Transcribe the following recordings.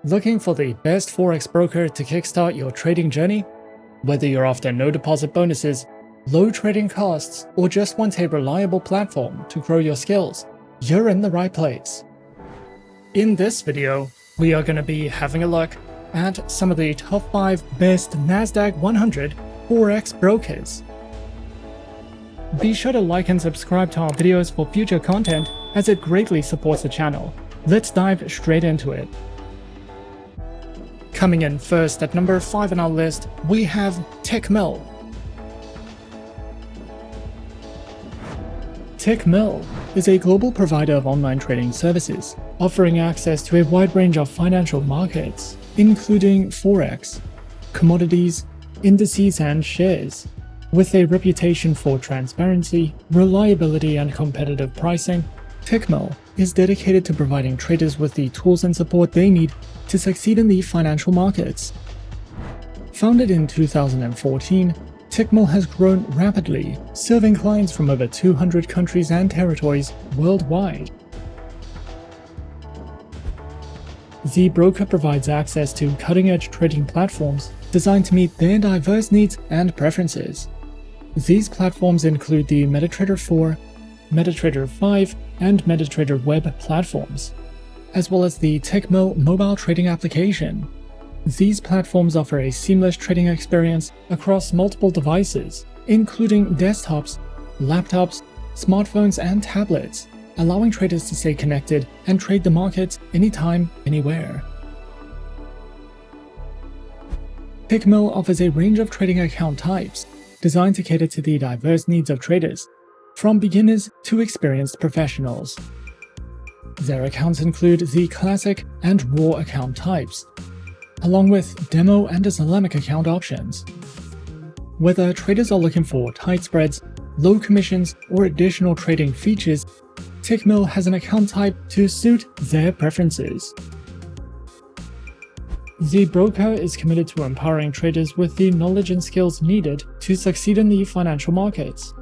Looking for the best Forex broker to kickstart your trading journey? Whether you're after no deposit bonuses, low trading costs, or just want a reliable platform to grow your skills, you're in the right place. In this video, we are going to be having a look at some of the top 5 best Nasdaq 100 Forex brokers. Be sure to like and subscribe to our videos for future content, as it greatly supports the channel. Let's dive straight into it. Coming in first at number 5 on our list, we have Tickmill. Tickmill is a global provider of online trading services, offering access to a wide range of financial markets, including Forex, commodities, indices, and shares. With a reputation for transparency, reliability, and competitive pricing, Tickmill is dedicated to providing traders with the tools and support they need to succeed in the financial markets. Founded in 2014, Tickmill has grown rapidly, serving clients from over 200 countries and territories worldwide. The broker provides access to cutting-edge trading platforms designed to meet their diverse needs and preferences. These platforms include the MetaTrader 4, MetaTrader 5, and MetaTrader Web platforms, as well as the Tickmill mobile trading application. These platforms offer a seamless trading experience across multiple devices, including desktops, laptops, smartphones, and tablets, allowing traders to stay connected and trade the markets anytime, anywhere. Tickmill offers a range of trading account types designed to cater to the diverse needs of traders, from beginners to experienced professionals. Their accounts include the classic and raw account types, along with demo and Islamic account options. Whether traders are looking for tight spreads, low commissions, or additional trading features, Tickmill has an account type to suit their preferences. The broker is committed to empowering traders with the knowledge and skills needed to succeed in the financial markets.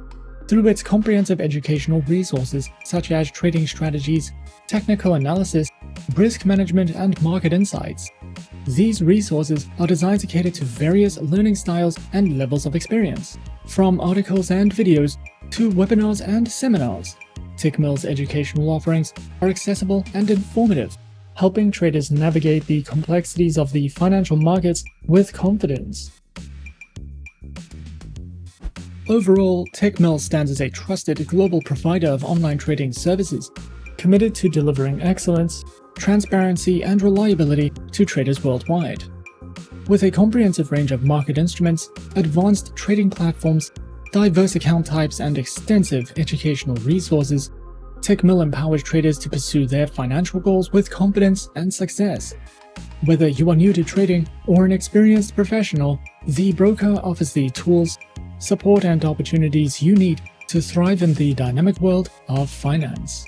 Through its comprehensive educational resources such as trading strategies, technical analysis, risk management, and market insights. These resources are designed to cater to various learning styles and levels of experience, from articles and videos to webinars and seminars. Tickmill's educational offerings are accessible and informative, helping traders navigate the complexities of the financial markets with confidence. Overall, Tickmill stands as a trusted global provider of online trading services, committed to delivering excellence, transparency, and reliability to traders worldwide. With a comprehensive range of market instruments, advanced trading platforms, diverse account types, and extensive educational resources, Tickmill empowers traders to pursue their financial goals with confidence and success. Whether you are new to trading or an experienced professional, the broker offers the tools, support, and opportunities you need to thrive in the dynamic world of finance.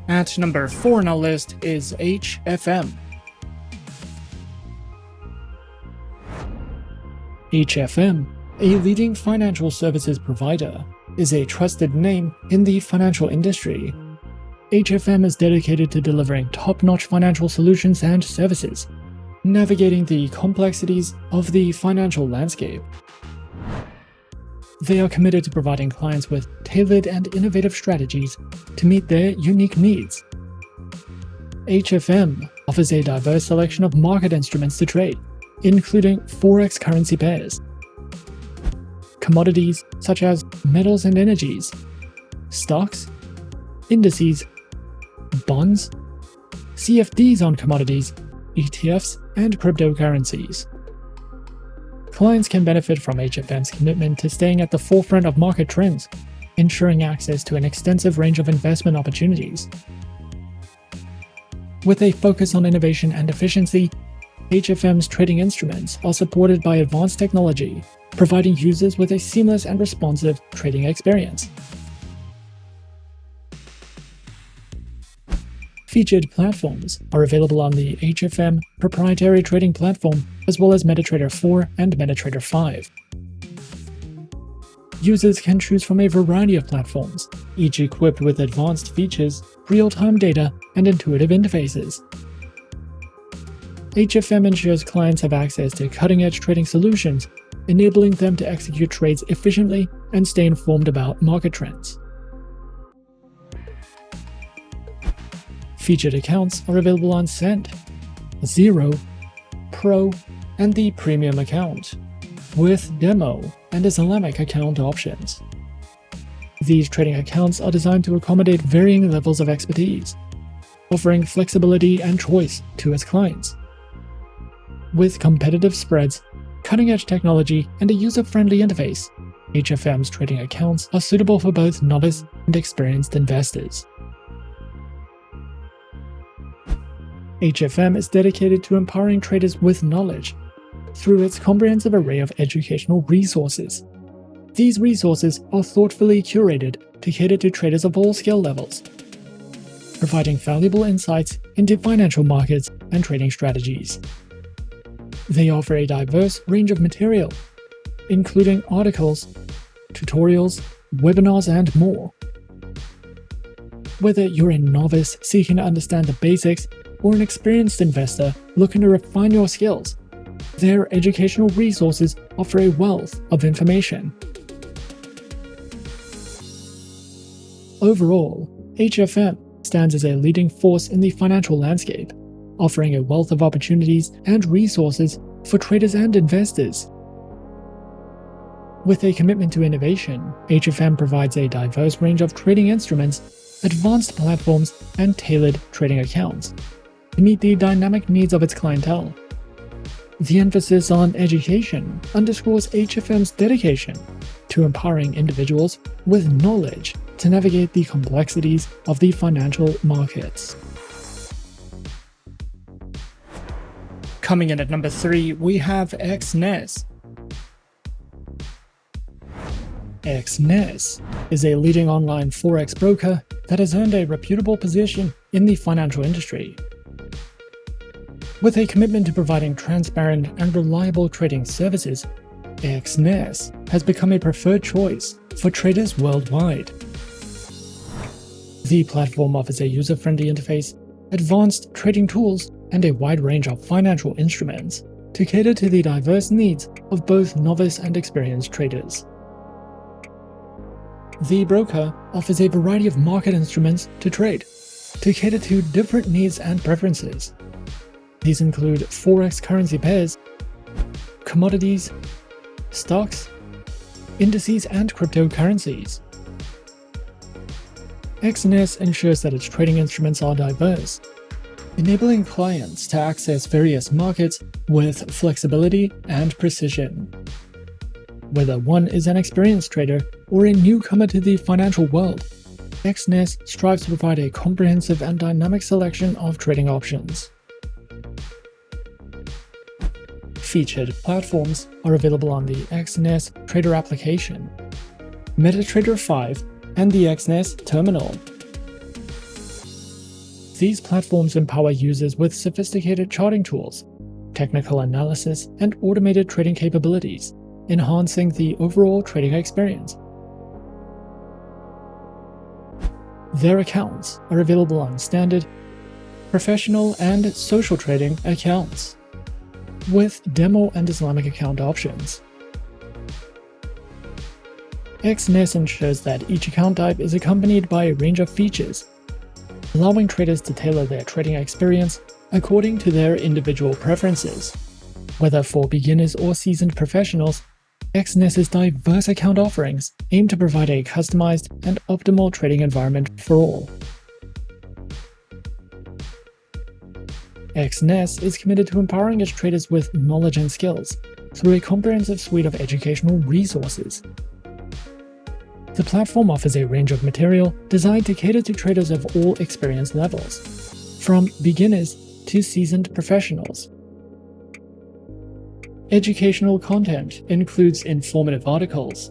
At number 4 on our list is HFM. HFM, a leading financial services provider, is a trusted name in the financial industry. HFM is dedicated to delivering top-notch financial solutions and services, navigating the complexities of the financial landscape. They are committed to providing clients with tailored and innovative strategies to meet their unique needs. HFM offers a diverse selection of market instruments to trade, including Forex currency pairs, commodities such as metals and energies, stocks, indices, bonds, CFDs on commodities, ETFs, and cryptocurrencies. Clients can benefit from HFM's commitment to staying at the forefront of market trends, ensuring access to an extensive range of investment opportunities. With a focus on innovation and efficiency, HFM's trading instruments are supported by advanced technology, providing users with a seamless and responsive trading experience. Featured platforms are available on the HFM proprietary trading platform, as well as MetaTrader 4 and MetaTrader 5. Users can choose from a variety of platforms, each equipped with advanced features, real-time data, and intuitive interfaces. HFM ensures clients have access to cutting-edge trading solutions, enabling them to execute trades efficiently and stay informed about market trends. Featured accounts are available on Cent, Zero, Pro, and the Premium account, with Demo and Islamic account options. These trading accounts are designed to accommodate varying levels of expertise, offering flexibility and choice to its clients. With competitive spreads, cutting-edge technology, and a user-friendly interface, HFM's trading accounts are suitable for both novice and experienced investors. HFM is dedicated to empowering traders with knowledge through its comprehensive array of educational resources. These resources are thoughtfully curated to cater to traders of all skill levels, providing valuable insights into financial markets and trading strategies. They offer a diverse range of material, including articles, tutorials, webinars, and more. Whether you're a novice seeking to understand the basics or an experienced investor looking to refine your skills, their educational resources offer a wealth of information. Overall, HFM stands as a leading force in the financial landscape, offering a wealth of opportunities and resources for traders and investors. With a commitment to innovation, HFM provides a diverse range of trading instruments, advanced platforms, and tailored trading accounts to meet the dynamic needs of its clientele. The emphasis on education underscores HFM's dedication to empowering individuals with knowledge to navigate the complexities of the financial markets. Coming in at number 3, we have Exness. Exness is a leading online Forex broker that has earned a reputable position in the financial industry. With a commitment to providing transparent and reliable trading services, Exness has become a preferred choice for traders worldwide. The platform offers a user-friendly interface, advanced trading tools, and a wide range of financial instruments to cater to the diverse needs of both novice and experienced traders. The broker offers a variety of market instruments to trade, to cater to different needs and preferences. These include Forex currency pairs, commodities, stocks, indices, and cryptocurrencies. Exness ensures that its trading instruments are diverse, enabling clients to access various markets with flexibility and precision. Whether one is an experienced trader or a newcomer to the financial world, Exness strives to provide a comprehensive and dynamic selection of trading options. Featured platforms are available on the Exness Trader application, MetaTrader 5, and the Exness Terminal. These platforms empower users with sophisticated charting tools, technical analysis, and automated trading capabilities, enhancing the overall trading experience. Their accounts are available on standard, professional, and social trading accounts, with demo and Islamic account options. Exness ensures that each account type is accompanied by a range of features, allowing traders to tailor their trading experience according to their individual preferences. Whether for beginners or seasoned professionals, Exness's diverse account offerings aim to provide a customized and optimal trading environment for all. Exness is committed to empowering its traders with knowledge and skills through a comprehensive suite of educational resources. The platform offers a range of material designed to cater to traders of all experience levels, from beginners to seasoned professionals. Educational content includes informative articles,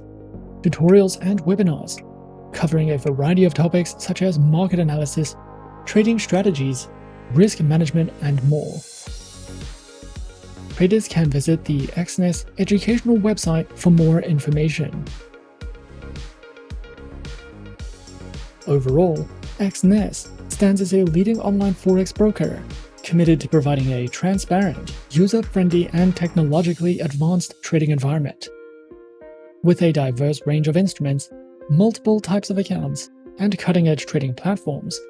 tutorials, and webinars, covering a variety of topics such as market analysis, trading strategies, risk management, and more. Traders can visit the Exness educational website for more information. Overall, Exness stands as a leading online Forex broker, committed to providing a transparent, user-friendly, and technologically advanced trading environment. With a diverse range of instruments, multiple types of accounts, and cutting-edge trading platforms,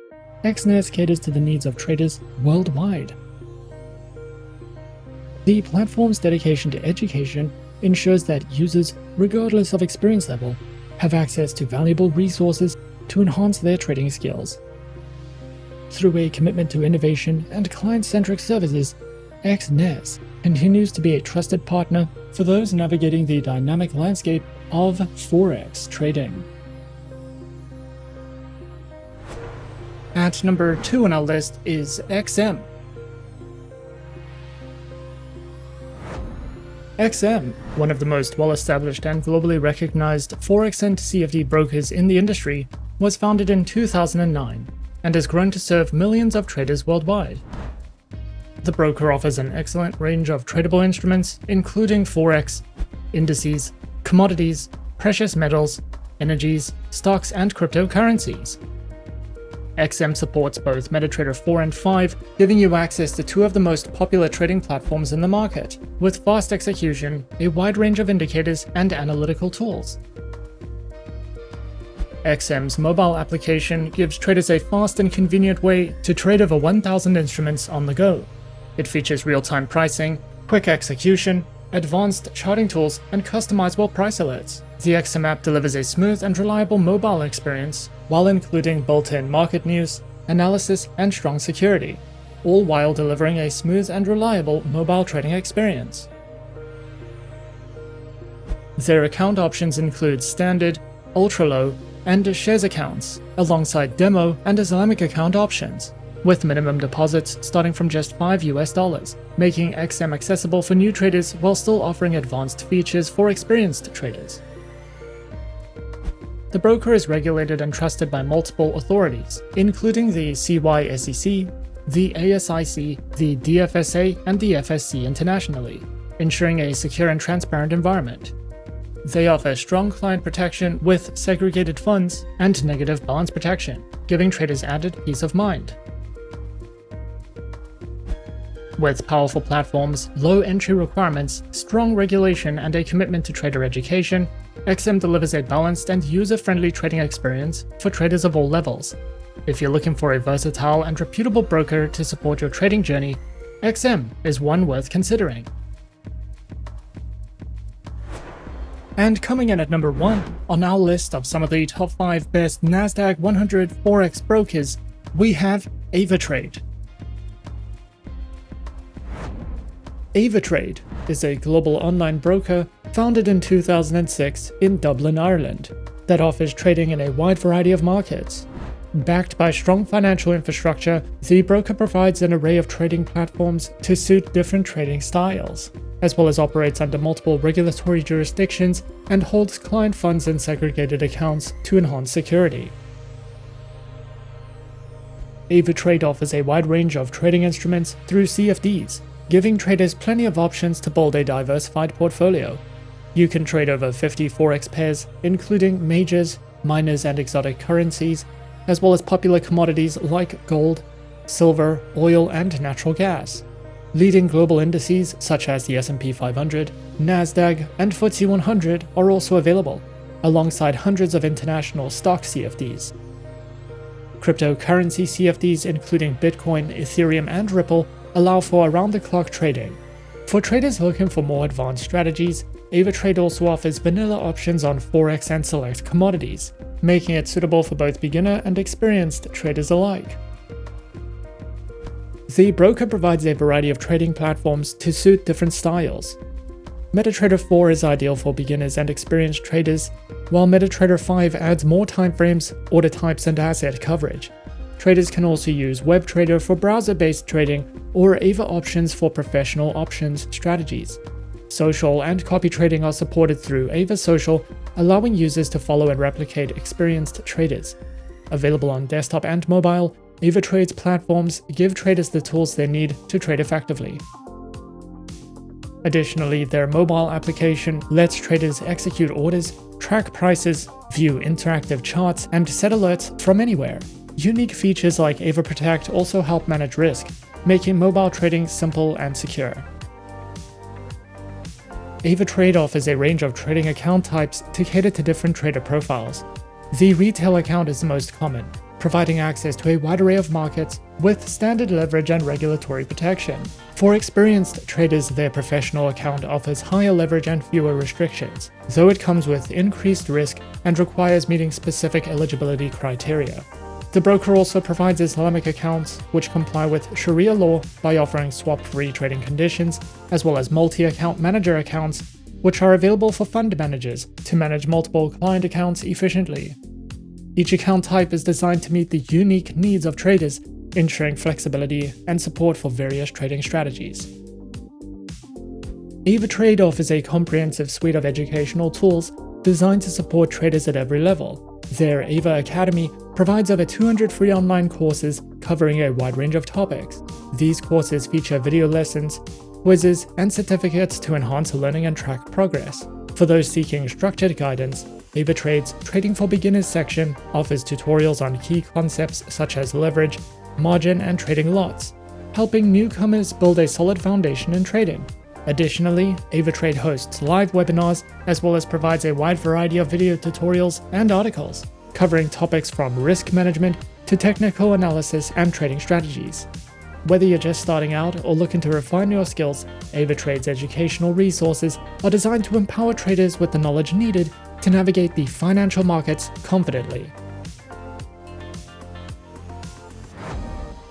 Exness caters to the needs of traders worldwide. The platform's dedication to education ensures that users, regardless of experience level, have access to valuable resources to enhance their trading skills. Through a commitment to innovation and client-centric services, Exness continues to be a trusted partner for those navigating the dynamic landscape of Forex trading. At number 2 on our list is XM. XM, one of the most well-established and globally recognized Forex and CFD brokers in the industry, was founded in 2009 and has grown to serve millions of traders worldwide. The broker offers an excellent range of tradable instruments, including Forex, indices, commodities, precious metals, energies, stocks, and cryptocurrencies. XM supports both MetaTrader 4 and 5, giving you access to two of the most popular trading platforms in the market, with fast execution, a wide range of indicators, and analytical tools. XM's mobile application gives traders a fast and convenient way to trade over 1,000 instruments on the go. It features real-time pricing, quick execution, advanced charting tools, and customizable price alerts. The XM app delivers a smooth and reliable mobile experience while including built-in market news, analysis, and strong security, all while delivering a smooth and reliable mobile trading experience. Their account options include standard, ultra-low, and shares accounts, alongside demo and Islamic account options, with minimum deposits starting from just $5, making XM accessible for new traders while still offering advanced features for experienced traders. The broker is regulated and trusted by multiple authorities, including the CYSEC, the ASIC, the DFSA, and the FSC internationally, ensuring a secure and transparent environment. They offer strong client protection with segregated funds and negative balance protection, giving traders added peace of mind. With powerful platforms, low entry requirements, strong regulation, and a commitment to trader education, XM delivers a balanced and user-friendly trading experience for traders of all levels. If you're looking for a versatile and reputable broker to support your trading journey, XM is one worth considering. And coming in at number 1 on our list of some of the top 5 best Nasdaq 100 Forex brokers, we have Avatrade. Avatrade is a global online broker founded in 2006 in Dublin, Ireland, that offers trading in a wide variety of markets. Backed by strong financial infrastructure, the broker provides an array of trading platforms to suit different trading styles, as well as operates under multiple regulatory jurisdictions and holds client funds in segregated accounts to enhance security. Avatrade offers a wide range of trading instruments through CFDs, giving traders plenty of options to build a diversified portfolio. You can trade over 50 Forex pairs, including majors, minors, and exotic currencies, as well as popular commodities like gold, silver, oil, and natural gas. Leading global indices such as the S&P 500, Nasdaq, and FTSE 100 are also available, alongside hundreds of international stock CFDs. Cryptocurrency CFDs including Bitcoin, Ethereum, and Ripple allow for around-the-clock trading. For traders looking for more advanced strategies, Avatrade also offers vanilla options on Forex and select commodities, making it suitable for both beginner and experienced traders alike. The broker provides a variety of trading platforms to suit different styles. MetaTrader 4 is ideal for beginners and experienced traders, while MetaTrader 5 adds more timeframes, order types, and asset coverage. Traders can also use WebTrader for browser-based trading or Ava options for professional options strategies. Social and copy trading are supported through Ava Social, allowing users to follow and replicate experienced traders. Available on desktop and mobile, Avatrade's platforms give traders the tools they need to trade effectively. Additionally, their mobile application lets traders execute orders, track prices, view interactive charts, and set alerts from anywhere. Unique features like Avaprotect also help manage risk, making mobile trading simple and secure. Avatrade offers a range of trading account types to cater to different trader profiles. The retail account is the most common, providing access to a wide array of markets with standard leverage and regulatory protection. For experienced traders, their professional account offers higher leverage and fewer restrictions, though it comes with increased risk and requires meeting specific eligibility criteria. The broker also provides Islamic accounts, which comply with Sharia law by offering swap-free trading conditions, as well as multi-account manager accounts, which are available for fund managers to manage multiple client accounts efficiently. Each account type is designed to meet the unique needs of traders, ensuring flexibility and support for various trading strategies. Avatrade offers a comprehensive suite of educational tools designed to support traders at every level. Their Ava Academy provides over 200 free online courses covering a wide range of topics. These courses feature video lessons, quizzes, and certificates to enhance learning and track progress. For those seeking structured guidance, Avatrade's Trading for Beginners section offers tutorials on key concepts such as leverage, margin, and trading lots, helping newcomers build a solid foundation in trading. Additionally, Avatrade hosts live webinars as well as provides a wide variety of video tutorials and articles, covering topics from risk management to technical analysis and trading strategies. Whether you're just starting out or looking to refine your skills, Avatrade's educational resources are designed to empower traders with the knowledge needed to navigate the financial markets confidently.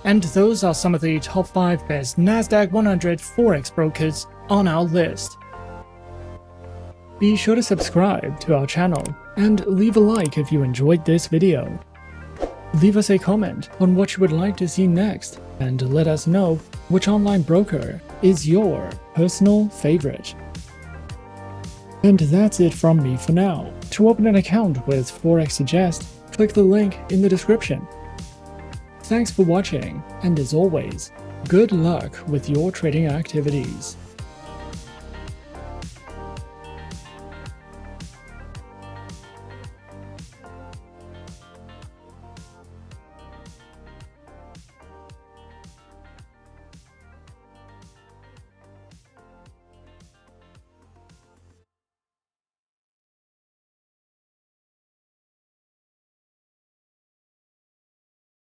And those are some of the top 5 best Nasdaq 100 Forex brokers on our list. Be sure to subscribe to our channel and leave a like if you enjoyed this video. Leave us a comment on what you would like to see next and let us know which online broker is your personal favorite. And that's it from me for now. To open an account with Forexsuggest, click the link in the description. Thanks for watching, and as always, good luck with your trading activities.